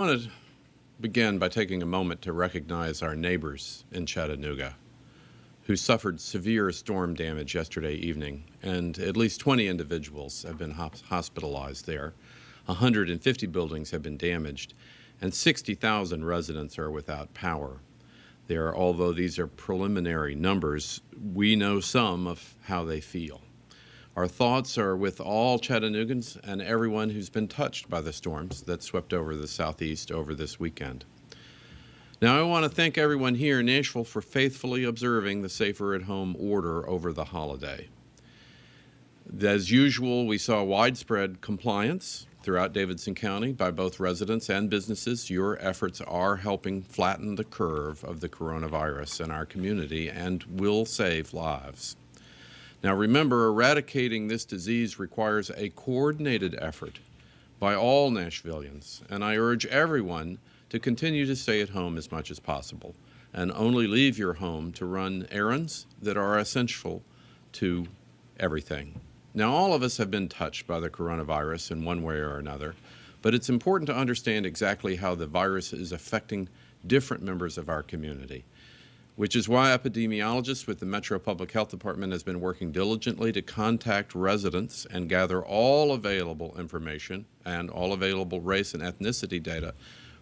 I want to begin by taking a moment to recognize our neighbors in Chattanooga who suffered severe storm damage yesterday evening, and at least 20 individuals have been hospitalized there. 150 buildings have been damaged, and 60,000 residents are without power. Although these are preliminary numbers, we know some of how they feel. Our thoughts are with all Chattanoogans and everyone who's been touched by the storms that swept over the southeast over this weekend. Now, I want to thank everyone here in Nashville for faithfully observing the Safer at Home order over the holiday. As usual, we saw widespread compliance throughout Davidson County by both residents and businesses. Your efforts are helping flatten the curve of the coronavirus in our community and will save lives. Now remember, eradicating this disease requires a coordinated effort by all Nashvillians, and I urge everyone to continue to stay at home as much as possible and only leave your home to run errands that are essential to everything. Now, all of us have been touched by the coronavirus in one way or another, but it's important to understand exactly how the virus is affecting different members of our community, which is why epidemiologists with the Metro Public Health Department has been working diligently to contact residents and gather all available information and all available race and ethnicity data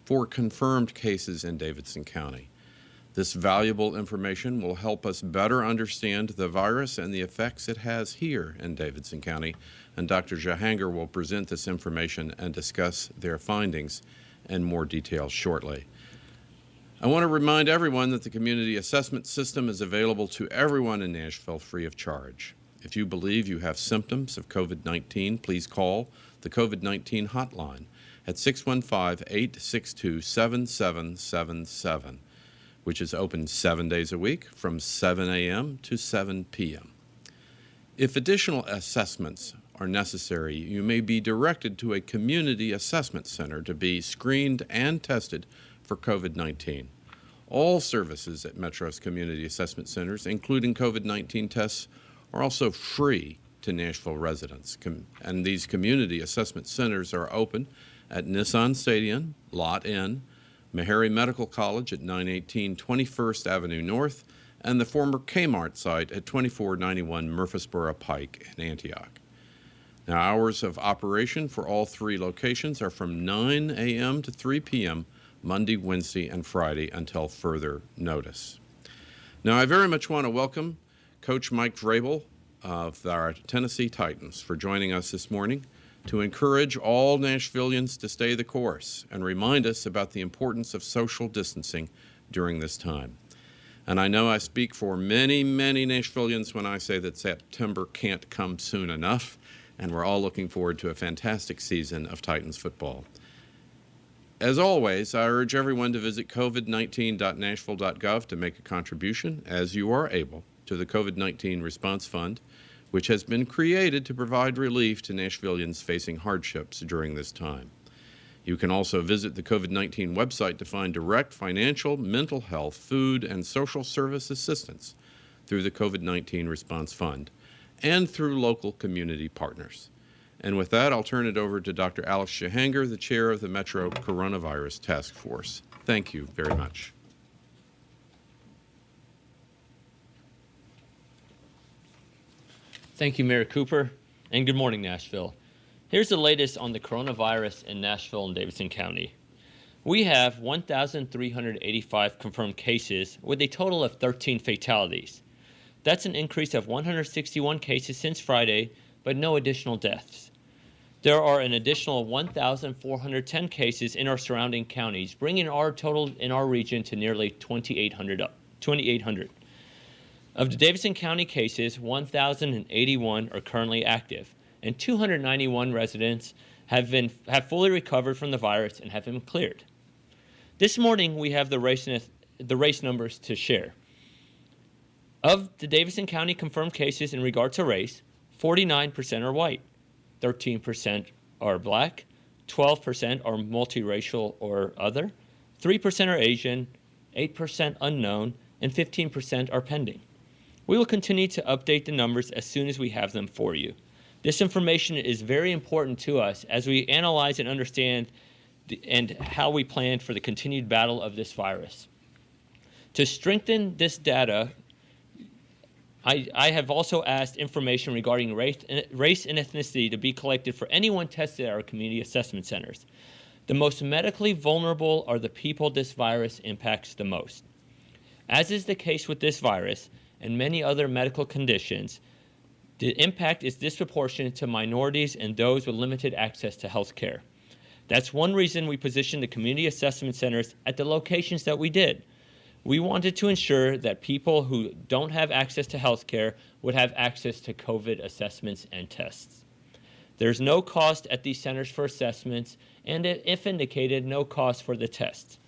for confirmed cases in Davidson County. This valuable information will help us better understand the virus and the effects it has here in Davidson County, and Dr. Jahanger will present this information and discuss their findings in more detail shortly. I want to remind everyone that the community assessment system is available to everyone in Nashville free of charge. If you believe you have symptoms of COVID-19, please call the COVID-19 hotline at 615-862-7777, which is open 7 days a week from 7 a.m. to 7 p.m. If additional assessments are necessary, you may be directed to a community assessment center to be screened and tested for COVID-19. All services at Metro's community assessment centers, including COVID-19 tests, are also free to Nashville residents. And these community assessment centers are open at Nissan Stadium, Lot N, Meharry Medical College at 918 21st Avenue North, and the former Kmart site at 2491 Murfreesboro Pike in Antioch. Now, hours of operation for all three locations are from 9 a.m. to 3 p.m. Monday, Wednesday, and Friday until further notice. Now, I very much want to welcome Coach Mike Vrabel of our Tennessee Titans for joining us this morning to encourage all Nashvillians to stay the course and remind us about the importance of social distancing during this time. And I know I speak for many, many Nashvillians when I say that September can't come soon enough, and we're all looking forward to a fantastic season of Titans football. As always, I urge everyone to visit covid19.nashville.gov to make a contribution, as you are able, to the COVID-19 Response Fund, which has been created to provide relief to Nashvillians facing hardships during this time. You can also visit the COVID-19 website to find direct financial, mental health, food, and social service assistance through the COVID-19 Response Fund and through local community partners. And with that, I'll turn it over to Dr. Alex Jahanger, the chair of the Metro Coronavirus Task Force. Thank you very much. Thank you, Mayor Cooper, and good morning, Nashville. Here's the latest on the coronavirus in Nashville and Davidson County. We have 1,385 confirmed cases with a total of 13 fatalities. That's an increase of 161 cases since Friday, but no additional deaths. There are an additional 1,410 cases in our surrounding counties, bringing our total in our region to nearly 2,800. Of the Davidson County cases, 1,081 are currently active, and 291 residents have fully recovered from the virus and have been cleared. This morning, we have the race numbers to share. Of the Davidson County confirmed cases in regard to race, 49% are white, 13% are black, 12% are multiracial or other, 3% are Asian, 8% unknown, and 15% are pending. We will continue to update the numbers as soon as we have them for you. This information is very important to us as we analyze and understand and how we plan for the continued battle of this virus. To strengthen this data, I have also asked information regarding race and ethnicity to be collected for anyone tested at our community assessment centers. The most medically vulnerable are the people this virus impacts the most. As is the case with this virus and many other medical conditions, the impact is disproportionate to minorities and those with limited access to health care. That's one reason we positioned the community assessment centers at the locations that we did. We wanted to ensure that people who don't have access to health care would have access to COVID assessments and tests. There's no cost at these centers for assessments, and if indicated, no cost for the tests.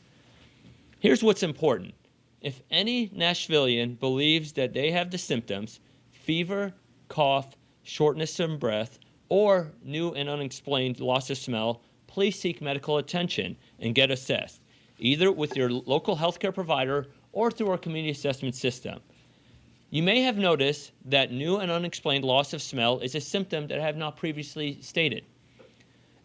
Here's what's important. If any Nashvilleian believes that they have the symptoms, fever, cough, shortness of breath, or new and unexplained loss of smell, please seek medical attention and get assessed, either with your local healthcare provider or through our community assessment system. You may have noticed that new and unexplained loss of smell is a symptom that I have not previously stated.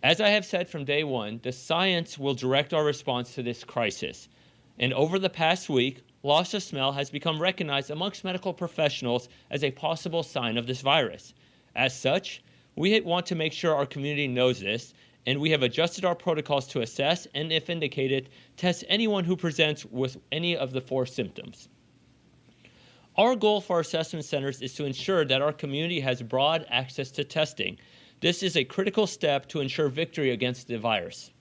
As I have said from day one, the science will direct our response to this crisis. And over the past week, loss of smell has become recognized amongst medical professionals as a possible sign of this virus. As such, we want to make sure our community knows this, and we have adjusted our protocols to assess and, if indicated, test anyone who presents with any of the 4 symptoms. Our goal for our assessment centers is to ensure that our community has broad access to testing. This is a critical step to ensure victory against the virus.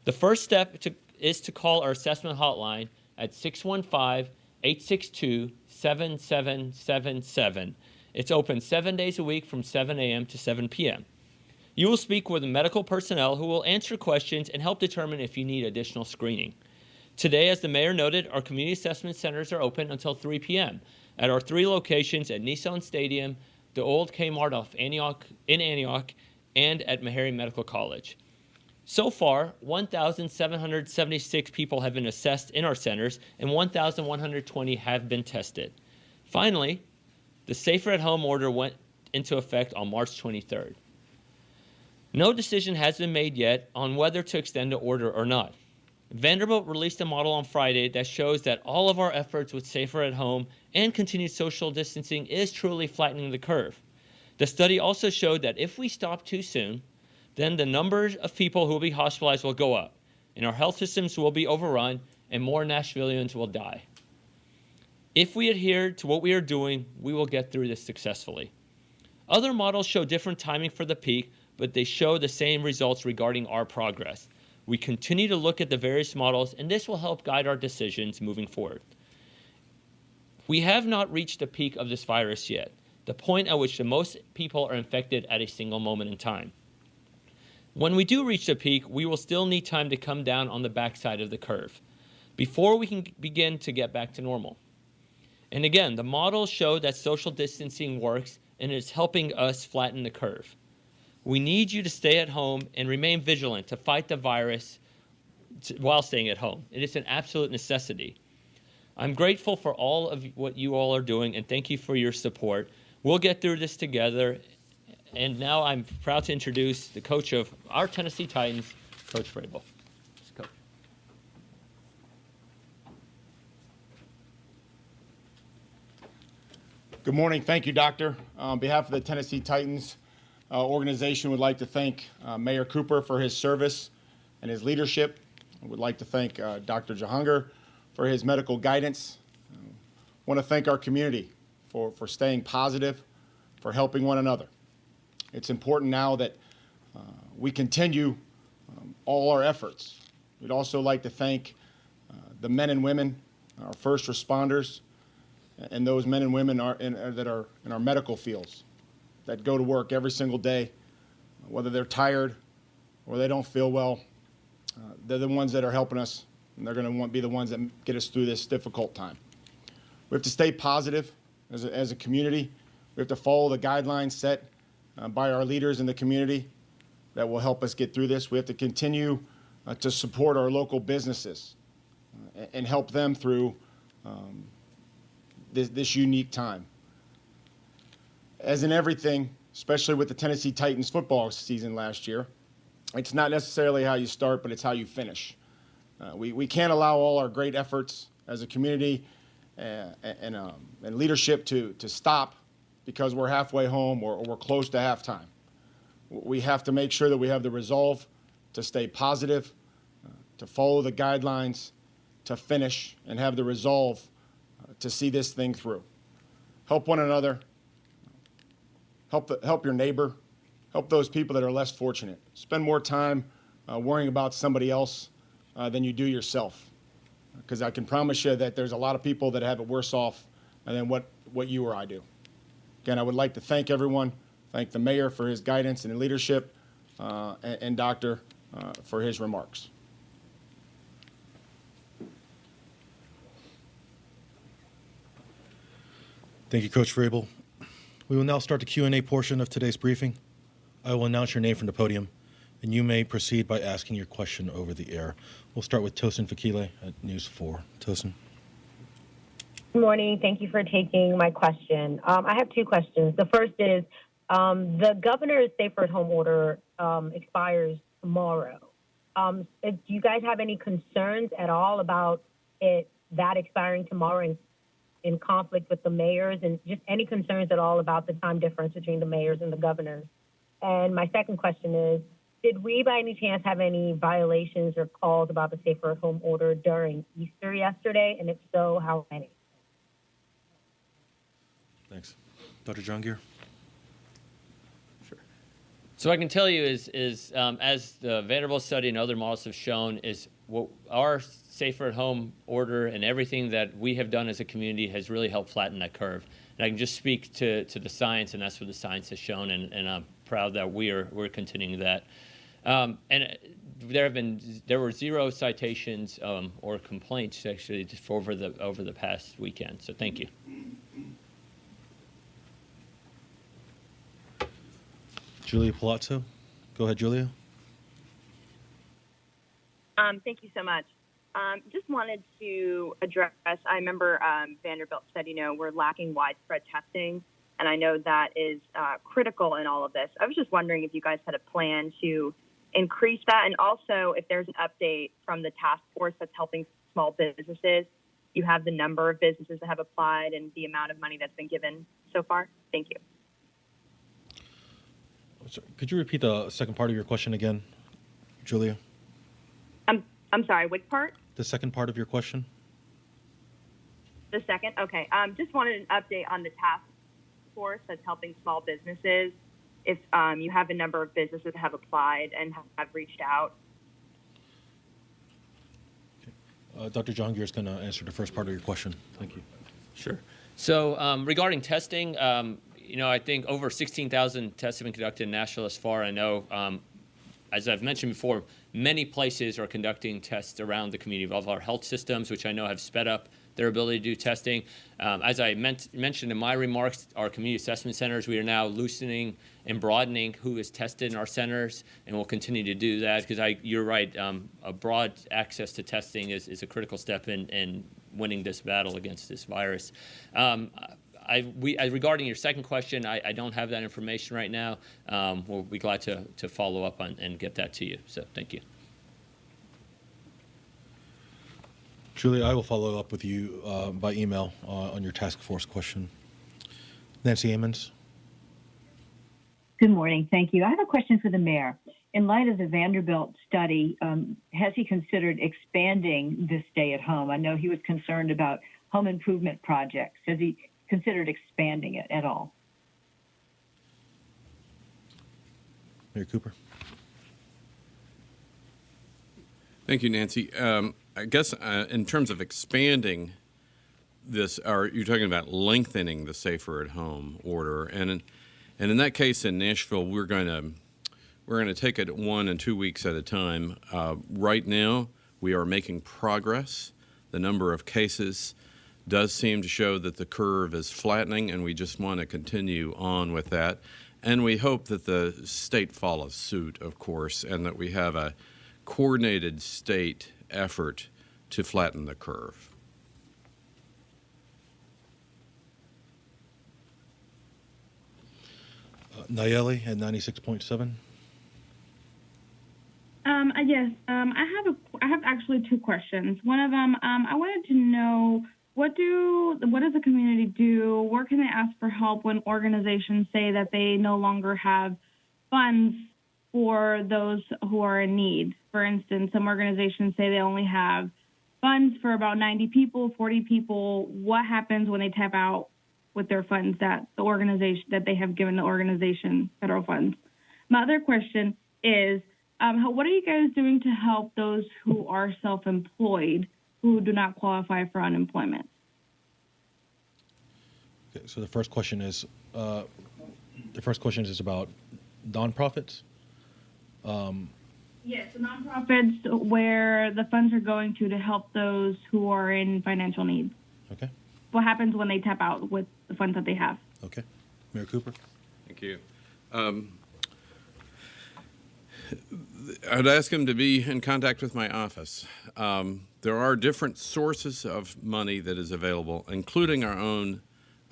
The first step is to call our assessment hotline at 615-862-7777. It's open 7 days a week from 7 a.m. to 7 p.m. You will speak with medical personnel who will answer questions and help determine if you need additional screening. Today, as the mayor noted, our community assessment centers are open until 3 p.m. at our 3 locations at Nissan Stadium, the old Kmart in Antioch, and at Meharry Medical College. So far, 1,776 people have been assessed in our centers, and 1,120 have been tested. Finally, the Safer at Home order went into effect on March 23rd. No decision has been made yet on whether to extend the order or not. Vanderbilt released a model on Friday that shows that all of our efforts with Safer at Home and continued social distancing is truly flattening the curve. The study also showed that if we stop too soon, then the numbers of people who will be hospitalized will go up, and our health systems will be overrun, and more Nashvilleians will die. If we adhere to what we are doing, we will get through this successfully. Other models show different timing for the peak, but they show the same results regarding our progress. We continue to look at the various models, and this will help guide our decisions moving forward. We have not reached the peak of this virus yet, the point at which the most people are infected at a single moment in time. When we do reach the peak, we will still need time to come down on the backside of the curve before we can begin to get back to normal. And again, the models show that social distancing works and is helping us flatten the curve. We need you to stay at home and remain vigilant to fight the virus while staying at home. It is an absolute necessity. I'm grateful for all of what you all are doing, and thank you for your support. We'll get through this together. And now I'm proud to introduce the coach of our Tennessee Titans, Coach Vrabel. Coach. Good morning. Thank you, Doctor. On behalf of the Tennessee Titans organization, would like to thank Mayor Cooper for his service and his leadership. I would like to thank Dr. Jahangir for his medical guidance. I want to thank our community for staying positive, for helping one another. It's important now that we continue all our efforts. We'd also like to thank the men and women, our first responders, and those men and women that are in our medical fields that go to work every single day, whether they're tired or they don't feel well. They're the ones that are helping us, and they're going to be the ones that get us through this difficult time. We have to stay positive as a community. We have to follow the guidelines set by our leaders in the community that will help us get through this. We have to continue to support our local businesses and help them through this unique time. As in everything, especially with the Tennessee Titans football season last year, It's not necessarily how you start, but it's how you finish. We can't allow all our great efforts as a community and leadership to stop because we're halfway home or we're close to halftime. We have to make sure that we have the resolve to stay positive, to follow the guidelines, to finish, and have the resolve to see this thing through. Help one another. Help your neighbor. Help those people that are less fortunate. Spend more time worrying about somebody else than you do yourself. Because I can promise you that there's a lot of people that have it worse off than what you or I do. Again, I would like to thank everyone, thank the mayor for his guidance and leadership, and Doctor for his remarks. Thank you, Coach Vrabel. We will now start the Q&A portion of today's briefing. I will announce your name from the podium, and you may proceed by asking your question over the air. We'll start with Tosin Fakile at News 4. Tosin. Good morning. Thank you for taking my question. I have two questions. The first is the governor's safer at home order expires tomorrow. Do you guys have any concerns at all about that expiring tomorrow in conflict with the mayors, and just any concerns at all about the time difference between the mayors and the governors? And my second question is, did we by any chance have any violations or calls about the safer at home order during Easter yesterday? And if so, how many? Thanks. Dr. Jahangir. Sure. So I can tell you is as the Vanderbilt study and other models have shown, is what our safer at home order and everything that we have done as a community has really helped flatten that curve. And I can just speak to the science, and that's what the science has shown, and I'm proud that we're continuing that. And there were 0 citations or complaints actually just over the past weekend. So thank you. Julia Palazzo. Go ahead, Julia. Thank you so much. Just wanted to address, I remember Vanderbilt said, we're lacking widespread testing, and I know that is critical in all of this. I was just wondering if you guys had a plan to increase that, and also if there's an update from the task force that's helping small businesses. You have the number of businesses that have applied and the amount of money that's been given so far. Thank you. Sorry, could you repeat the second part of your question again, Julia? I'm sorry, which part? The second part of your question? The second? Okay. Just wanted an update on the task force that's helping small businesses. If you have a number of businesses that have applied and have reached out. Okay. Dr. Jahangir is going to answer the first part of your question. Thank you. Sure. So regarding testing, I think over 16,000 tests have been conducted in Nashville thus far. I know, as I've mentioned before, many places are conducting tests around the community of our health systems, which I know have sped up their ability to do testing. As I mentioned in my remarks, our community assessment centers, we are now loosening and broadening who is tested in our centers, and we'll continue to do that because you're right, a broad access to testing is a critical step in winning this battle against this virus. Regarding your second question, I don't have that information right now. We'll be glad to follow up on and get that to you. So thank you. Julia, I will follow up with you by email on your task force question. Nancy Ammons. Good morning. Thank you. I have a question for the mayor. In light of the Vanderbilt study, has he considered expanding this stay at home? I know he was concerned about home improvement projects. Has he considered expanding it at all? Mayor Cooper. Thank you, Nancy. I guess in terms of expanding this, are you talking about lengthening the safer at home order? And in that case, in Nashville, we're going to take it 1 and 2 weeks at a time. Right now, we are making progress. The number of cases does seem to show that the curve is flattening, and we just want to continue on with that. And we hope that the state follows suit, of course, and that we have a coordinated state effort to flatten the curve. Nayeli at 96.7. Yes, I have actually two questions. One of them, I wanted to know what does the community do? Where can they ask for help when organizations say that they no longer have funds for those who are in need? For instance, some organizations say they only have funds for about 90 people, 40 people. What happens when they tap out with their funds that they have given the organization federal funds? My other question is, what are you guys doing to help those who are self-employed who do not qualify for unemployment? Okay, so the first question is about nonprofits. Yes, the nonprofits where the funds are going to help those who are in financial need. Okay. What happens when they tap out with the funds that they have? Okay. Mayor Cooper. Thank you. I'd ask him to be in contact with my office. There are different sources of money that is available, including our own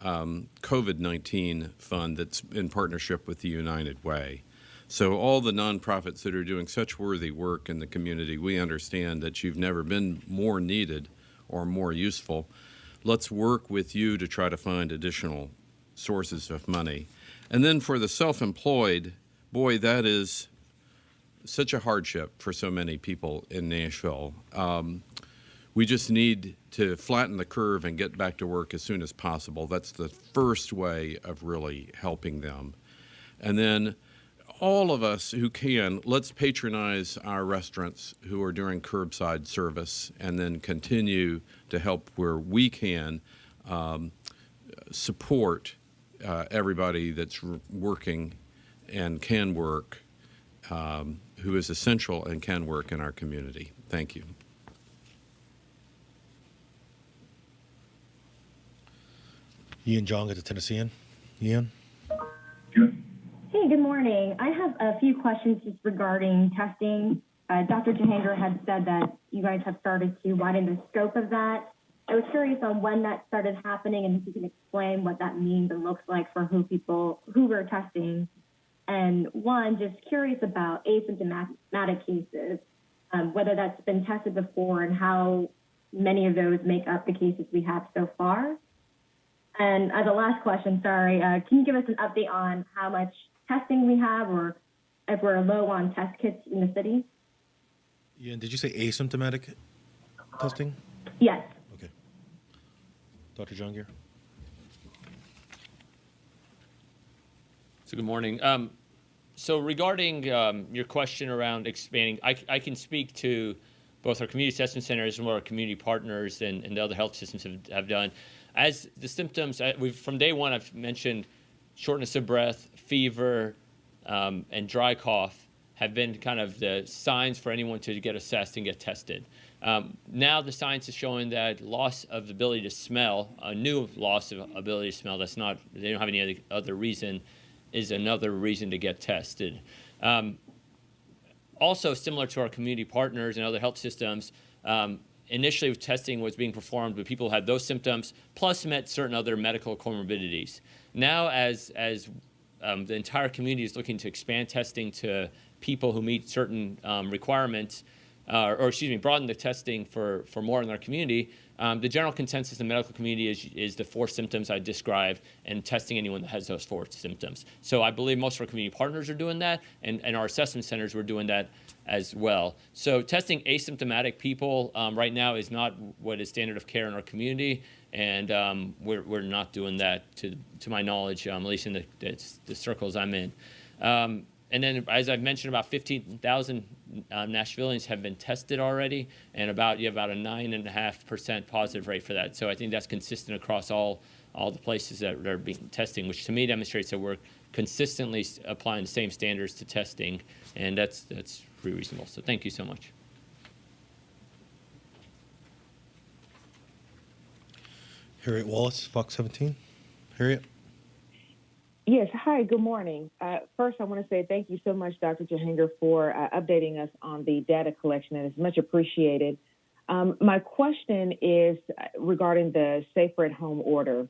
COVID-19 fund that's in partnership with the United Way. So all the nonprofits that are doing such worthy work in the community, we understand that you've never been more needed or more useful. Let's work with you to try to find additional sources of money. And then for the self-employed, boy, that is such a hardship for so many people in Nashville. We just need to flatten the curve and get back to work as soon as possible. That's the first way of really helping them. And then all of us who can, let's patronize our restaurants who are doing curbside service, and then continue to help where we can support everybody that's working and can work, who is essential and can work in our community. Thank you. Ian Jong at the Tennessean. Ian? Hey, good morning. I have a few questions just regarding testing. Dr. Jahanger had said that you guys have started to widen the scope of that. I was curious on when that started happening and if you can explain what that means and looks like for who we're testing. And one, just curious about asymptomatic cases, whether that's been tested before and how many of those make up the cases we have so far. And as a last question, sorry, can you give us an update on how much testing we have or if we're low on test kits in the city? Ian, did you say asymptomatic testing? Yes. Okay. Dr. Jongir? So good morning. So regarding your question around expanding, I can speak to both our community assessment centers and what our community partners and the other health systems have done. As the symptoms, from day one, I've mentioned shortness of breath, fever, and dry cough have been kind of the signs for anyone to get assessed and get tested. Now the science is showing that loss of the ability to smell, a new loss of ability to smell, they don't have any other reason, is another reason to get tested. Also, similar to our community partners and other health systems, initially testing was being performed when people had those symptoms, plus met certain other medical comorbidities. Now, as the entire community is looking to expand testing to people who meet certain requirements, broaden the testing for more in our community, the general consensus in the medical community is the 4 symptoms I described and testing anyone that has those 4 symptoms. So I believe most of our community partners are doing that, and our assessment centers were doing that as well. So testing asymptomatic people right now is not what is standard of care in our community, and we're not doing that to my knowledge, at least in the circles I'm in. And then, as I've mentioned, about 15,000 Nashvillians have been tested already, and you have about a 9.5% positive rate for that. So I think that's consistent across all the places that are being testing, which to me demonstrates that we're consistently applying the same standards to testing, and that's pretty reasonable. So thank you so much. Harriet Wallace, Fox 17. Harriet? Yes. Hi, good morning. First, I want to say thank you so much, Dr. Jahanger, for updating us on the data collection, and it's much appreciated. My question is regarding the Safer at Home order.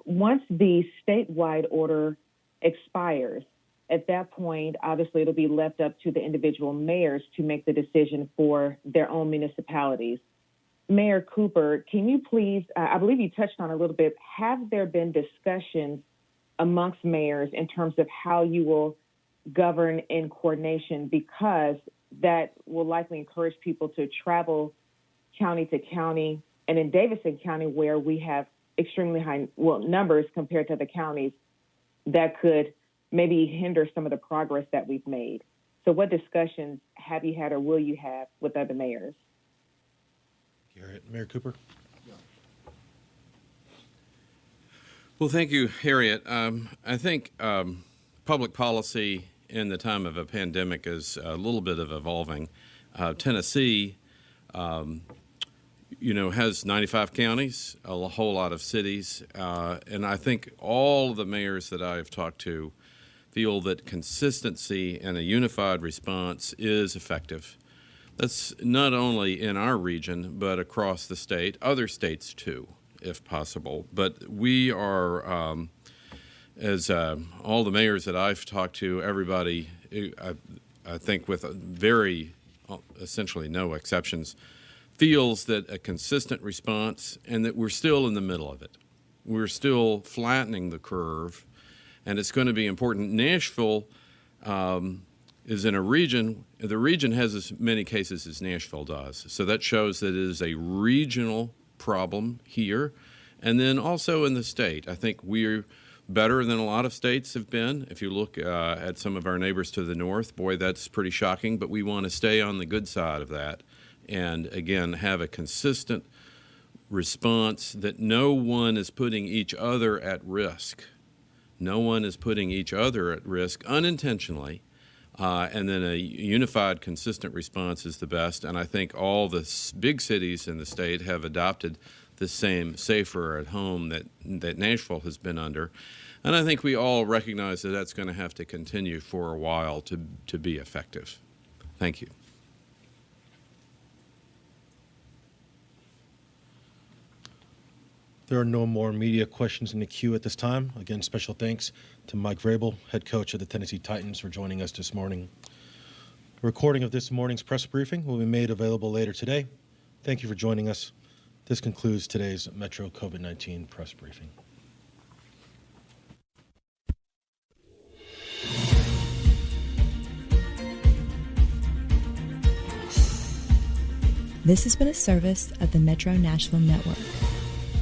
Once the statewide order expires, At that point, obviously, it'll be left up to the individual mayors to make the decision for their own municipalities. Mayor Cooper, can you please, I believe you touched on a little bit, have there been discussions amongst mayors in terms of how you will govern in coordination, because that will likely encourage people to travel county to county, and in Davidson County, where we have extremely high numbers compared to the counties, that could maybe hinder some of the progress that we've made. So what discussions have you had or will you have with other mayors? Garrett, Mayor Cooper. Well, thank you, Harriet. I think public policy in the time of a pandemic is a little bit of evolving. Tennessee, has 95 counties, a whole lot of cities, and I think all of the mayors that I've talked to feel that consistency and a unified response is effective. That's not only in our region, but across the state, other states too, if possible. But we are, as all the mayors that I've talked to, everybody, I think with essentially no exceptions, feels that a consistent response and that we're still in the middle of it. We're still flattening the curve, and it's going to be important. Nashville is in a region, the region has as many cases as Nashville does. So that shows that it is a regional problem here. And then also in the state, I think we're better than a lot of states have been. If you look at some of our neighbors to the north, boy, that's pretty shocking, but we want to stay on the good side of that. And again, have a consistent response that no one is putting each other at risk. No one is putting each other at risk unintentionally. And then a unified, consistent response is the best. And I think all the big cities in the state have adopted the same safer at home that Nashville has been under. And I think we all recognize that that's going to have to continue for a while to be effective. Thank you. There are no more media questions in the queue at this time. Again, special thanks to Mike Vrabel, head coach of the Tennessee Titans, for joining us this morning. A recording of this morning's press briefing will be made available later today. Thank you for joining us. This concludes today's Metro COVID-19 press briefing. This has been a service of the Metro Nashville Network.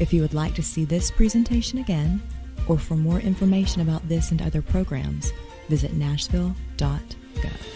If you would like to see this presentation again, or for more information about this and other programs, visit nashville.gov.